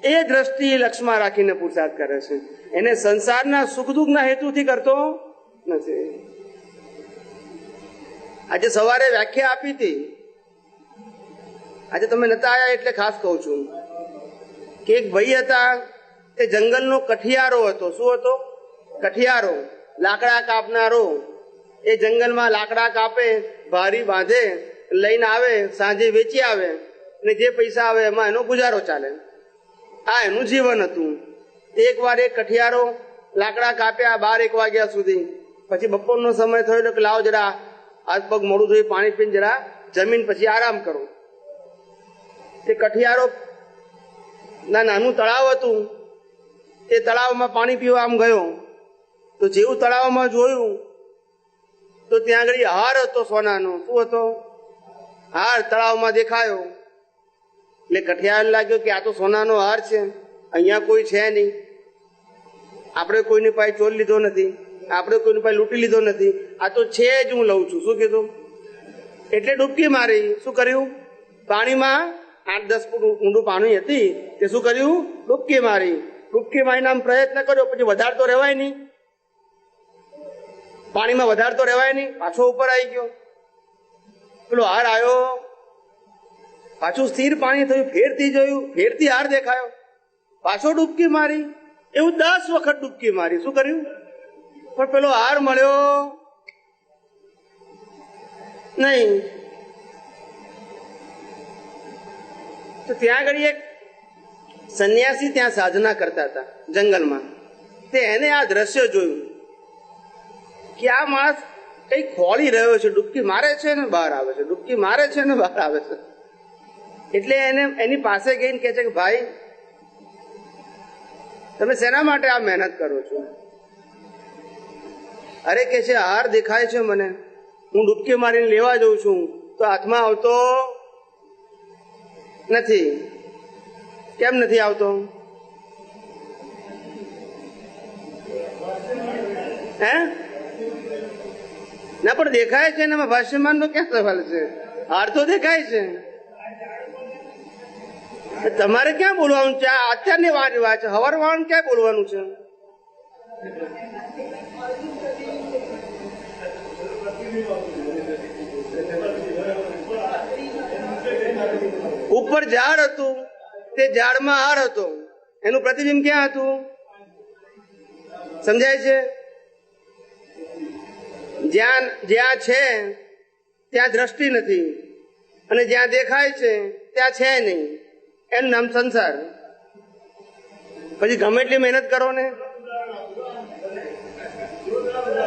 એ દ્રષ્ટિ લક્ષમાં રાખીને પુરુષાર્થ કરે છે. એને સંસારના સુખ દુઃખના હેતુથી કરતો નથી. આજે સવારે વ્યાખ્યા આપી હતી, આજે તમે નતા આવ્યા એટલે ખાસ કહું છું કે એક ભાઈ હતા, તે જંગલનો કઠિયારો હતો. શું હતો? કઠિયારો, લાકડા કાપનારો. એ જંગલમાં લાકડા કાપે, ભારી બાંધે, લઈને આવે, સાંજે વેચી આવે અને જે પૈસા આવે એમાં એનો ગુજારો ચાલે. આ એનું જીવન હતું. એક વાર એક કઠિયારો લાકડા કાપ્યા 12-1 વાગ્યા સુધી. પછી બપોરનો સમય થયો કે લાવો જરા હાથ પગ મોડું ધોઈ પાણી પીને જરા જમીન પછી આરામ કરો. તે કઠિયારો ના નાનું તળાવ હતું, તે તળાવમાં પાણી પીવા આમ ગયો તો જેવું તળાવમાં જોયું તો ત્યાં આગળ હાર હતો સોનાનો. શું હતો? હાર તળાવમાં દેખાયો. એટલે કઠિયાર લાગ્યો કે આ તો સોનાનો હાર છે, અહીંયા કોઈ છે નહીં, આપણે કોઈની પાસે ચોર લીધો નથી, આપણે કોઈની પાસે લૂંટી લીધો નથી, આ તો છે જ, હું લઉં છું. શું કીધું? એટલે ડૂબકી મારી. શું કર્યું? પાણીમાં 8-10 ફૂટ ઊંડું પાણી હતી, તે શું કર્યું? ડૂબકી મારી. ડૂબકી મારીને આમ પ્રયત્ન કર્યો, પછી વધારે તો રહેવાય નહીં, પાણીમાં વધારે તો રહેવાય નહીં, પાછો ઉપર આવી ગયો. પેલો હાર આવ્યો, પાછું સ્થિર પાણી થયું, ફેરથી જોયું, ફેરથી હાર દેખાયો, પાછો ડૂબકી મારી. એવું 10 વખત ડૂબકી મારી. શું કર્યું? પણ પેલો હાર મળ્યો નહીં. તો ત્યાં આગળ એક સંન્યાસી ત્યાં સાધના કરતા હતા જંગલમાં. તે એને આ દ્રશ્ય જોયું કે આ માણસ કઈ ખોળી રહ્યો છે, ડૂબકી મારે છે ને બહાર આવે છે, ડૂબકી મારે છે ને બહાર આવે છે. એટલે એને એની પાસે ગઈને કહે છે કે ભાઈ, તમે શેના માટે આ મહેનત કરો છો? અરે કે છે હાર દેખાય છે મને, હું ડૂબકી મારીને લેવા જઉં છું તો હાથમાં આવતો નથી. કેમ નથી આવતો? હે ના, પણ દેખાય છે ને, ભાષ્યમાન નો ક્યાં સવાલ છે? હાર તો દેખાય છે. તમારે ક્યાં બોલવાનું છે? અત્યારની વાત છે, હવાર વાળાને ક્યાં બોલવાનું છે? ઉપર ઝાડ હતું, તે ઝાડમાં હાર હતો, એનું પ્રતિબિંબ ક્યાં હતું? સમજાય છે? જ્યાં છે ત્યાં દ્રષ્ટિ નથી, અને જ્યાં દેખાય છે ત્યાં છે નહીં. એનું નામ સંસાર. પછી ગમે એટલી મહેનત કરો ને,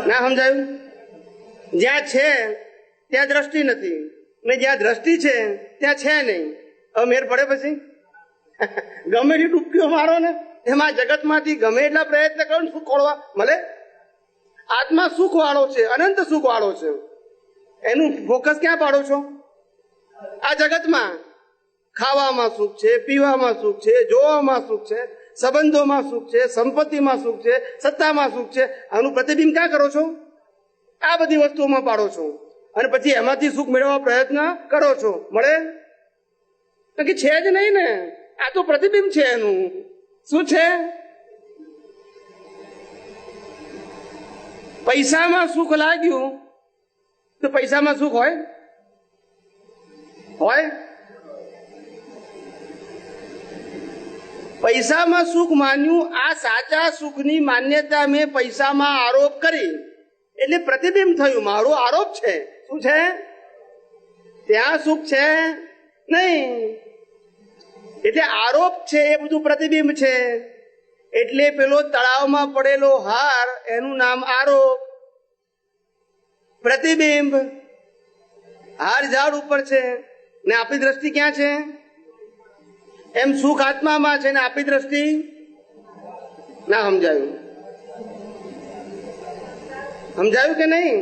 ના સમજાયું? જ્યાં છે ત્યાં દ્રષ્ટિ નથી, ને જ્યાં દ્રષ્ટિ છે ત્યાં છે નહીં. હવે મેર પડે? પછી ગમે એટલી ડૂબકીઓ મારો ને, એમાં જગતમાંથી ગમે એટલા પ્રયત્ન કરો ને, સુખ ખોળવા મળે? આત્મા સુખ વાળો છે, અનંત સુખ વાળો છે. એનું ફોકસ ક્યાં પાડો છો? આ જગતમાં. ખાવામાં સુખ છે, પીવામાં સુખ છે, જોવામાં સુખ છે, સંબંધોમાં સુખ છે, સંપત્તિમાં સુખ છે, સત્તામાં સુખ છે. આનું પ્રતિબિંબ ક્યાં કરો છો? આ બધી વસ્તુઓમાં પાડો છો, અને પછી એમાંથી સુખ મેળવવા પ્રયત્ન કરો છો. મળે? તો કે છે જ નહીં ને, આ તો પ્રતિબિંબ છે એનું. શું છે? પૈસામાં સુખ લાગ્યું તો પૈસામાં સુખ હોય? હોય? પૈસામાં સુખ માન્યું, આ સાચા સુખની માન્યતા મેં પૈસામાં આરોપ કરી એટલે પ્રતિબિંબ થયું. મારો આરોપ છે. શું છે? ત્યાં સુખ છે નહીં, એટલે આરોપ છે એ બધું પ્રતિબિંબ છે. એટલે પેલો તળાવમાં પડેલો હાર, એનું નામ આરોપ. પ્રતિબિંબ. હાર ઝાડ ઉપર છે ને આપણી દ્રષ્ટિ ક્યાં છે? એમ સુખ આત્મામાં છે ને આપણી દ્રષ્ટિ ના. સમજાયું? સમજાયું કે નહીં?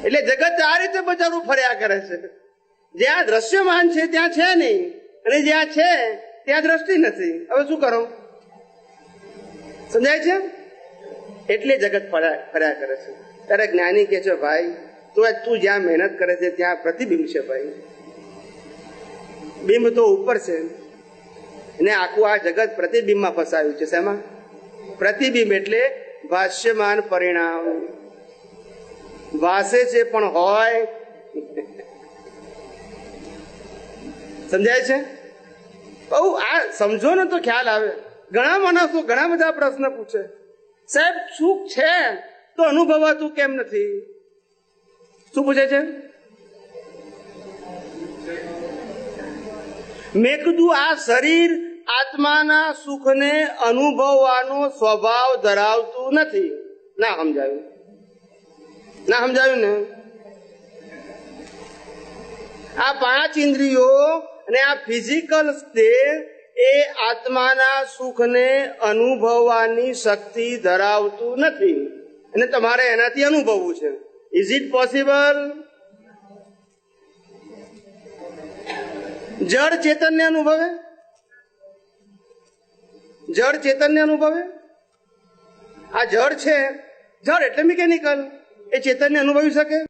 એટલે જગત આ રીતે બજારું ફર્યા કરે છે. જ્યાં દ્રશ્યમાન છે ત્યાં છે નહીં, અને જ્યાં છે ત્યાં દ્રષ્ટિ નથી. હવે શું કરો? સમજાય છે? એટલે જગત ફર્યા કરે છે. ત્યારે જ્ઞાની કે છે ભાઈ તું જ્યાં મહેનત કરે છે ત્યાં પ્રતિબિંબ છે ભાઈ. બિંબ તો ઉપર છે ને આખું આ જગત પ્રતિબિંબમાં ફસાયું છે. શેમાં? પ્રતિબિંબ એટલે ભાષ્યમાન પરિણામ. ભાષે છે પણ હોય. સમજાય છે? બહુ આ સમજો ને તો ખ્યાલ આવે. ઘણા માણસો ઘણા બધા પ્રશ્ન પૂછે, સાહેબ સુખ છે તો અનુભવાતું કેમ નથી? શું પૂછે છે? મેં કીધું આ શરીર આત્માના સુખને અનુભવવાનો સ્વભાવ ધરાવતું નથી. ના સમજાયું? ના સમજાયું ને? આ 5 ઇન્દ્રિયો અને આ ફિઝિકલ દેહ એ આત્માના સુખને અનુભવવાની શક્તિ ધરાવતું નથી અને તમારે એનાથી અનુભવવું છે. Is it possible? જળ ચેતનને અનુભવે? જળ ચેતનને અનુભવે? આ જળ છે, જળ એટલે મિકેનિકલ, એ ચેતનને અનુભવી શકે?